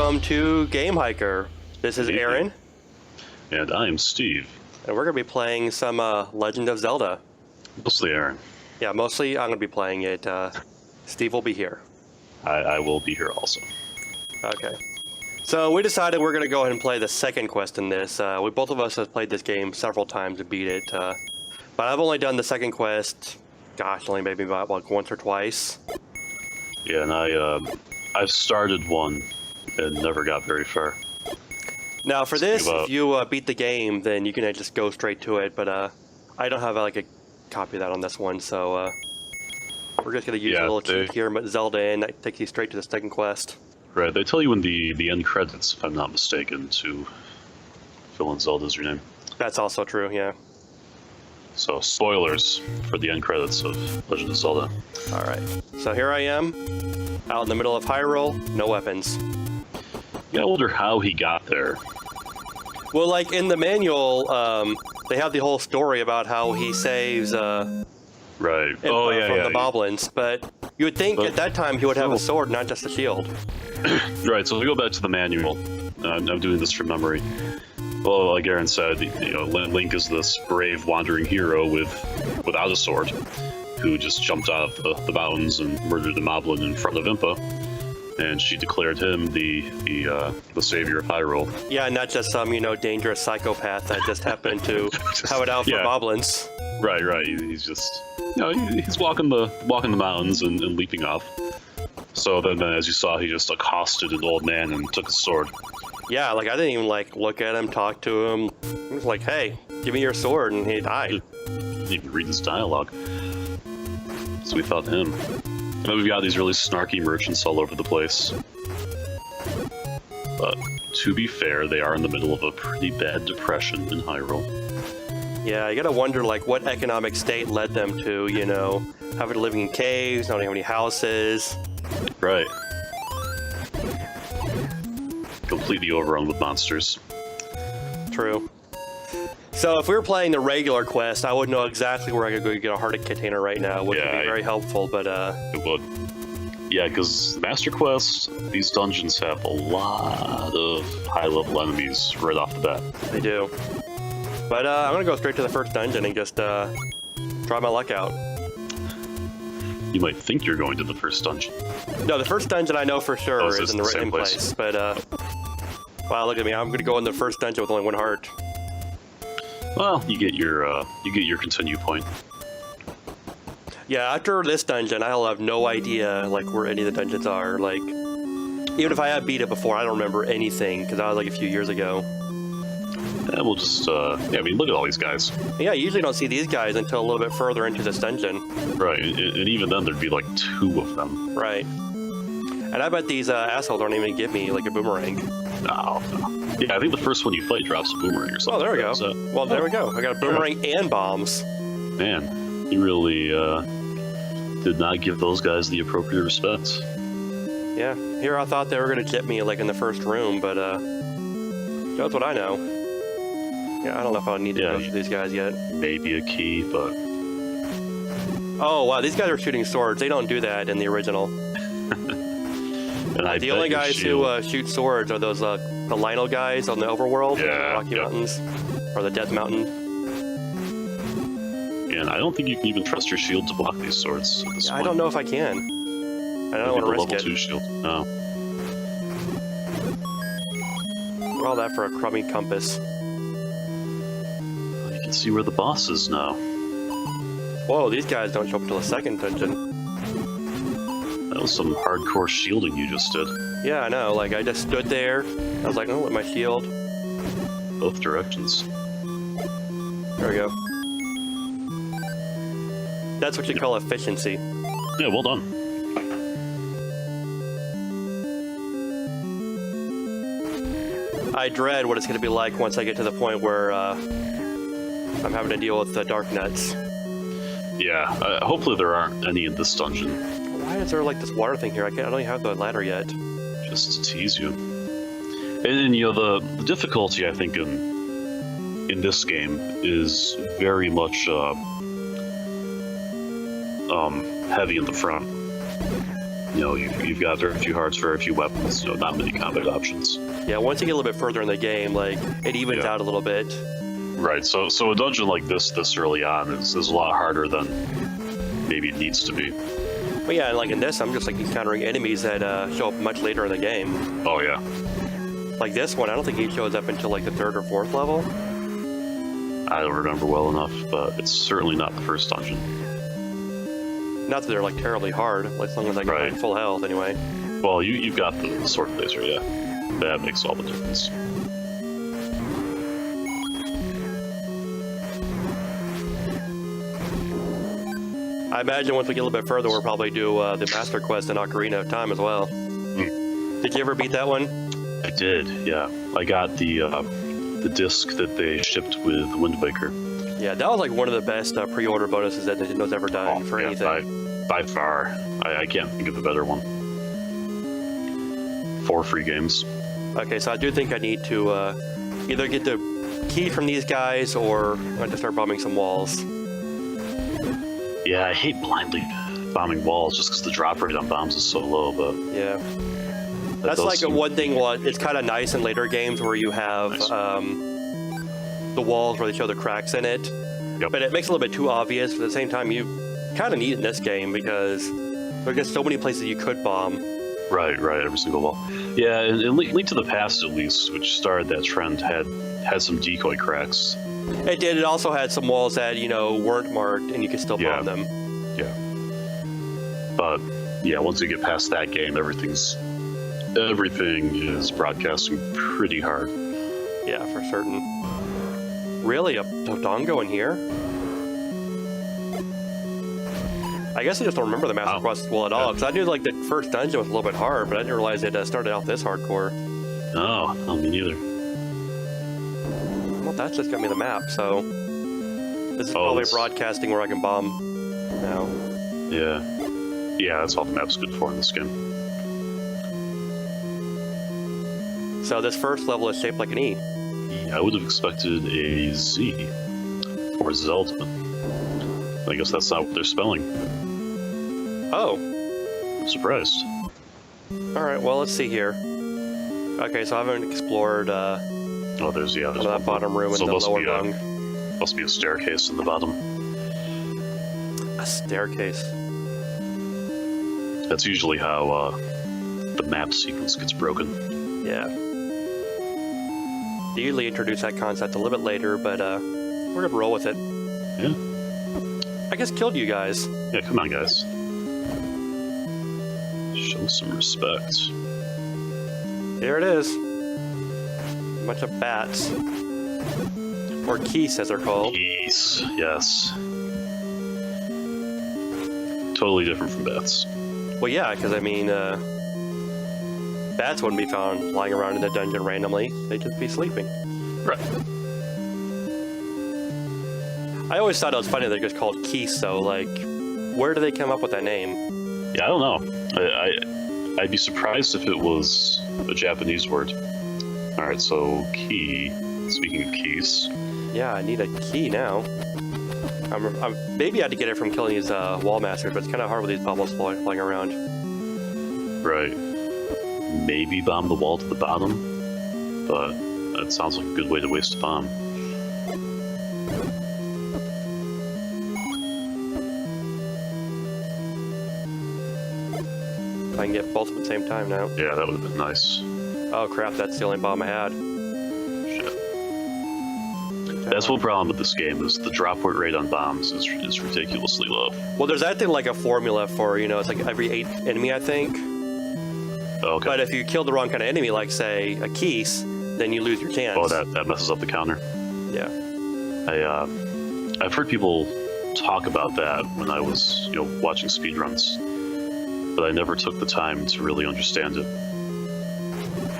welcome to Gamehiker. This is Aaron, And I am Steve. and we're going to be playing some Legend of Zelda. Mostly Aaron. Yeah, mostly I'm going to be playing it. Steve will be here. I will be here also. Okay. So we decided we're going to go ahead and play the second quest in this. Both of us have played this game several times and beat it. But I've only done the second quest, gosh, only maybe about like once or twice. Yeah, and I've started one and never got very far. Now for this, if you beat the game, then you can just go straight to it. But I don't have like a copy of that on this one, so we're just going to use a little cheat here, but Zelda in, that takes you straight to the second quest. Right, they tell you in the end credits, if I'm not mistaken, to fill in Zelda's your name. That's also true, yeah. So, spoilers for the end credits of Legend of Zelda. Alright, so here I am, out in the middle of Hyrule, no weapons. Yeah, I wonder how he got there. Well, like in the manual, they have the whole story about how he saves Right. from the Moblins, but you would think at that time he would have a sword, not just a shield. Right, so if we go back to the manual, I'm doing this from memory. Well, like Aaron said, Link is this brave wandering hero without a sword, who just jumped out of the mountains and murdered the Moblin in front of Impa, and she declared him the savior of Hyrule. Yeah, not just some dangerous psychopath that just happened to have it out for Moblins. Right. He's just he's walking the mountains and leaping off. So then, as you saw, he just accosted an old man and took his sword. Yeah, like I didn't even look at him, talk to him. I was like, "Hey, give me your sword," and he died. Didn't even read his dialogue. So we thought him. And then we've got these really snarky merchants all over the place. But to be fair, they are in the middle of a pretty bad depression in Hyrule. Yeah, you gotta wonder what economic state led them to, having living in caves, not having any houses. Right. Completely overrun with monsters. True. So if we were playing the regular quest, I would know exactly where I could go get a heart container right now, which would be very helpful, but It would. Yeah, because Master Quest, these dungeons have a lot of high-level enemies right off the bat. They do. But I'm gonna go straight to the first dungeon and just try my luck out. You might think you're going to the first dungeon. No, the first dungeon I know for sure is in the right place. But wow, look at me! I'm gonna go in the first dungeon with only one heart. Well, you get your continue point. Yeah, after this dungeon, I'll have no idea where any of the dungeons are. Even if I have beat it before, I don't remember anything because I was a few years ago. And we'll just look at all these guys. Yeah, you usually don't see these guys until a little bit further into this dungeon. Right, and even then there'd be two of them. Right. And I bet these assholes don't even give me a boomerang. No. Yeah, I think the first one you fight drops a boomerang or something. Oh, there we go. Well, there we go. I got a boomerang and bombs. Man, you really did not give those guys the appropriate respect. Yeah, here I thought they were going to tip me in the first room, but that's what I know. Yeah, I don't know if I need to go through these guys yet. Maybe a key, but... Oh, wow, these guys are shooting swords. They don't do that in the original. And the only guys who shoot swords are those the Lionel guys on the overworld, the Rocky Mountains, or the Death Mountain. And I don't think you can even trust your shield to block these swords at this point. I don't know if I can. I don't want to risk level it. 2 shield. No. All that for a crummy compass. You can see where the boss is now. Whoa, these guys don't show up until the second dungeon. That was some hardcore shielding you just did. Yeah, I know. I just stood there. I was like, oh, with my shield. Both directions. There we go. That's what you call efficiency. Yeah, well done. I dread what it's going to be like once I get to the point where I'm having to deal with the Dark Nuts. Yeah, hopefully there aren't any in this dungeon. Why is there this water thing here? I don't even have the ladder yet. Just to tease you. And the difficulty I think in this game is very much heavy in the front. you know, you've got very few hearts, very few weapons, you know, not many combat options. Yeah, once you get a little bit further in the game, like, it evens out a little bit. Right, so a dungeon like this early on is a lot harder than maybe it needs to be. Well, yeah, and like in this, I'm just like encountering enemies that show up much later in the game. Oh, yeah. Like this one, I don't think he shows up until like the 3rd or 4th level. I don't remember well enough, but it's certainly not the first dungeon. Not that they're like terribly hard, like, as long as I get full health anyway. Well, you've got the sword laser, yeah. That makes all the difference. I imagine once we get a little bit further, we'll probably do the Master Quest in Ocarina of Time as well. Did you ever beat that one? I did, yeah. I got the disc that they shipped with Wind Waker. Yeah, that was like one of the best pre-order bonuses that Nintendo's ever done for anything. By far. I can't think of a better one. 4 free games. Okay, so I do think I need to either get the key from these guys or I have to start bombing some walls. Yeah, I hate blindly bombing walls just because the drop rate on bombs is so low, but... Yeah. That's like one thing, it's kind of nice in later games where you have the walls where they show the cracks in it. Yep. But it makes it a little bit too obvious, but at the same time, you kind of need it in this game because there's just so many places you could bomb. Right, every single wall. Yeah, and Link to the Past, at least, which started that trend, had some decoy cracks. It did. It also had some walls that, you know, weren't marked, and you could still bomb them. Yeah. But, yeah, once you get past that game, everything is broadcasting pretty hard. Yeah, for certain. Really? A Dodongo in here? I guess I just don't remember the Master Quest well at all, because I knew like the first dungeon was a little bit hard, but I didn't realize it started out this hardcore. No, me neither. Well, that's just got me the map, so... This is probably broadcasting where I can bomb now. Yeah, that's all the map's good for in this game. So this first level is shaped like an E. I would have expected a Z, or Zelda. I guess that's not what they're spelling. Oh. I'm surprised. Alright, well, let's see here. Okay, so I haven't explored there's that bottom room in the lower rung. Must be a staircase in the bottom. A staircase. That's usually how the map sequence gets broken. Yeah. They usually introduce that concept a little bit later, but we're gonna roll with it. Yeah. I just killed you guys. Yeah, come on, guys. Show some respect. Here it is. A bunch of bats. Or geese, as they're called. Geese, yes. Totally different from bats. Well, yeah, because, I mean, bats wouldn't be found lying around in the dungeon randomly. They'd just be sleeping. Right. I always thought it was funny they're just called geese, though. Like, where do they come up with that name? Yeah, I don't know. I'd be surprised if it was a Japanese word. Alright, so key. Speaking of keys. Yeah, I need a key now. Maybe I had to get it from killing these wall masters, but it's kind of hard with these bubbles flying around. Right. Maybe bomb the wall to the bottom, but that sounds like a good way to waste a bomb. I can get both at the same time now. Yeah, that would have been nice. Oh crap, that's the only bomb I had. That's one problem with this game, is the drop rate on bombs is ridiculously low. Well, there's actually like a formula for, you know, it's like every 8 enemy, I think. Okay. But if you kill the wrong kind of enemy, like, say, a Keese, then you lose your chance. Oh, that messes up the counter. Yeah. I've heard people talk about that when I was, you know, watching speedruns, but I never took the time to really understand it.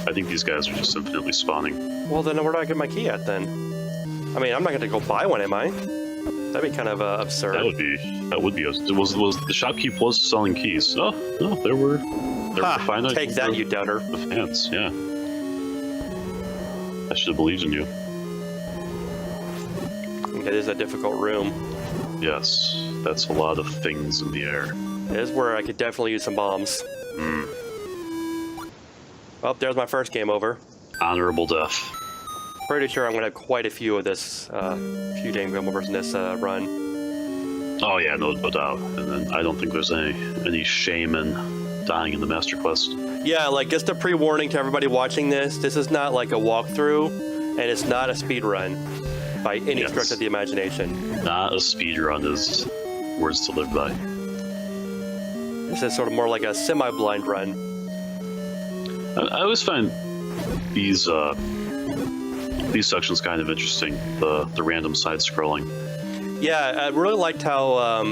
I think these guys are just infinitely spawning. Well, then where do I get my key at, then? I mean, I'm not going to go buy one, am I? That'd be kind of absurd. That would be. Was the shopkeep was selling keys? Oh, no, there were finite. Take that, you doubter. The fans, yeah. I should have believed in you. It is a difficult room. Yes, that's a lot of things in the air. This is where I could definitely use some bombs. Oh, there's my first game over. Honorable death. Pretty sure I'm going to have quite a few of this, few game overs in this run. Oh yeah, no doubt. And then I don't think there's any shame in dying in the Master Quest. Yeah, like just a pre-warning to everybody watching this. This is not like a walkthrough, and it's not a speed run by any stretch of the imagination. Not a speed run is words to live by. This is sort of more like a semi-blind run. I always find these sections kind of interesting. The random side scrolling. Yeah, I really liked how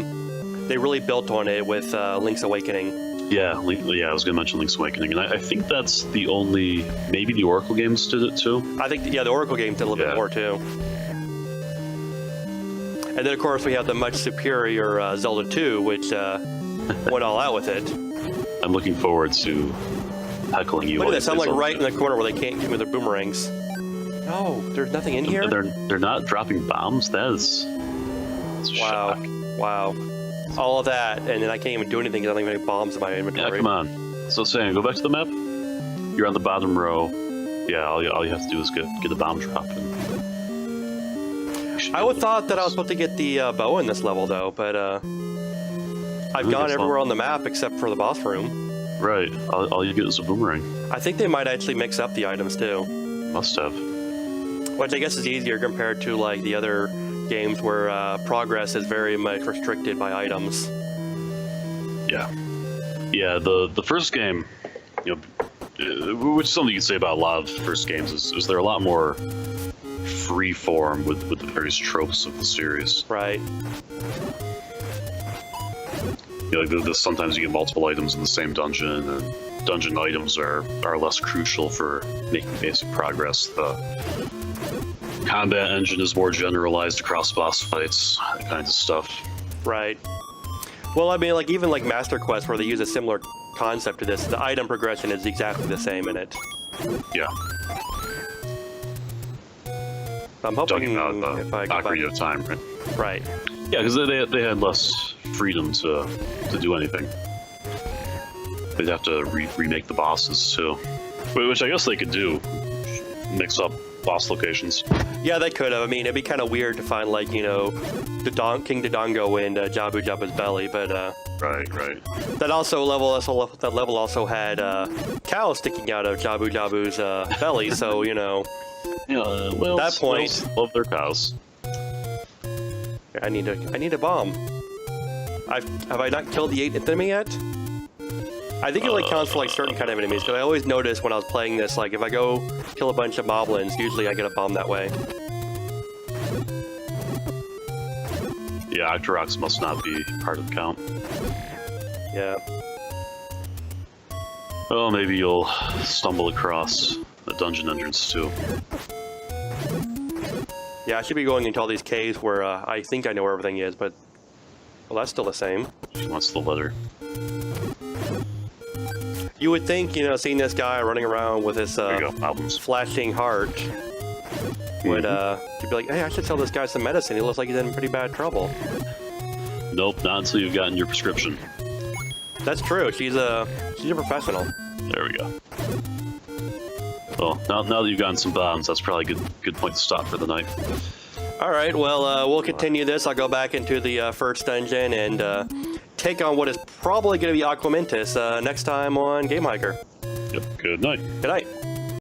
they really built on it with Link's Awakening. Yeah, I was going to mention Link's Awakening, and I think that's the only... Maybe the Oracle games did it too? I think, the Oracle games did a little bit more too. And then, of course, we have the much superior Zelda 2, which went all out with it. I'm looking forward to heckling you. Look at this, I'm like right in the corner where they can't give me their boomerangs. No, there's nothing in here? They're not dropping bombs? That's wow. Shock. Wow. All of that, and then I can't even do anything because I don't even have any bombs in my inventory. Yeah, come on. So saying, go back to the map. You're on the bottom row. Yeah, all you have to do is get a bomb drop. I would thought that I was supposed to get the bow in this level, though, but I've gone everywhere on the map except for the boss room. Right. All you get is a boomerang. I think they might actually mix up the items, too. Must have. Which I guess is easier compared to, like, the other games where progress is very much restricted by items. Yeah. Yeah, the first game, which is something you can say about a lot of first games, is they're a lot more free form with the various tropes of the series. Right. Sometimes you get multiple items in the same dungeon, and dungeon items are less crucial for making basic progress. The combat engine is more generalized across boss fights, that kind of stuff. Right. Well, I mean, like even like Master Quest, where they use a similar concept to this, the item progression is exactly the same in it. Yeah. I'm hoping talking about the Ocarina of Time, right? Right. Yeah, because they had less freedom to do anything. They'd have to remake the bosses too, which I guess they could do. Mix up boss locations. Yeah, they could have. I mean, it'd be kind of weird to find like King Dodongo in Jabu Jabu's belly, but right. That level also had cows sticking out of Jabu Jabu's belly, so Yeah, well, at that point, love their cows. I need a bomb. Have I not killed the 8th enemy yet? I think it only counts for like certain kind of enemies, because I always notice when I was playing this, like if I go kill a bunch of moblins, usually I get a bomb that way. Yeah, Octoroks must not be part of the count. Yeah. Well, maybe you'll stumble across a dungeon entrance too. Yeah, I should be going into all these caves where I think I know where everything is, but well, that's still the same. What's the letter? You would think, seeing this guy running around with his flashing heart would you'd be like, hey, I should sell this guy some medicine. He looks like he's in pretty bad trouble. Nope, not until you've gotten your prescription. That's true. She's a professional. There we go. Well, now that you've gotten some bombs, that's probably a good point to stop for the night. All right, well, we'll continue this. I'll go back into the first dungeon and take on what is probably going to be Aquamentus next time on Gamehiker. Yep, good night. Good night.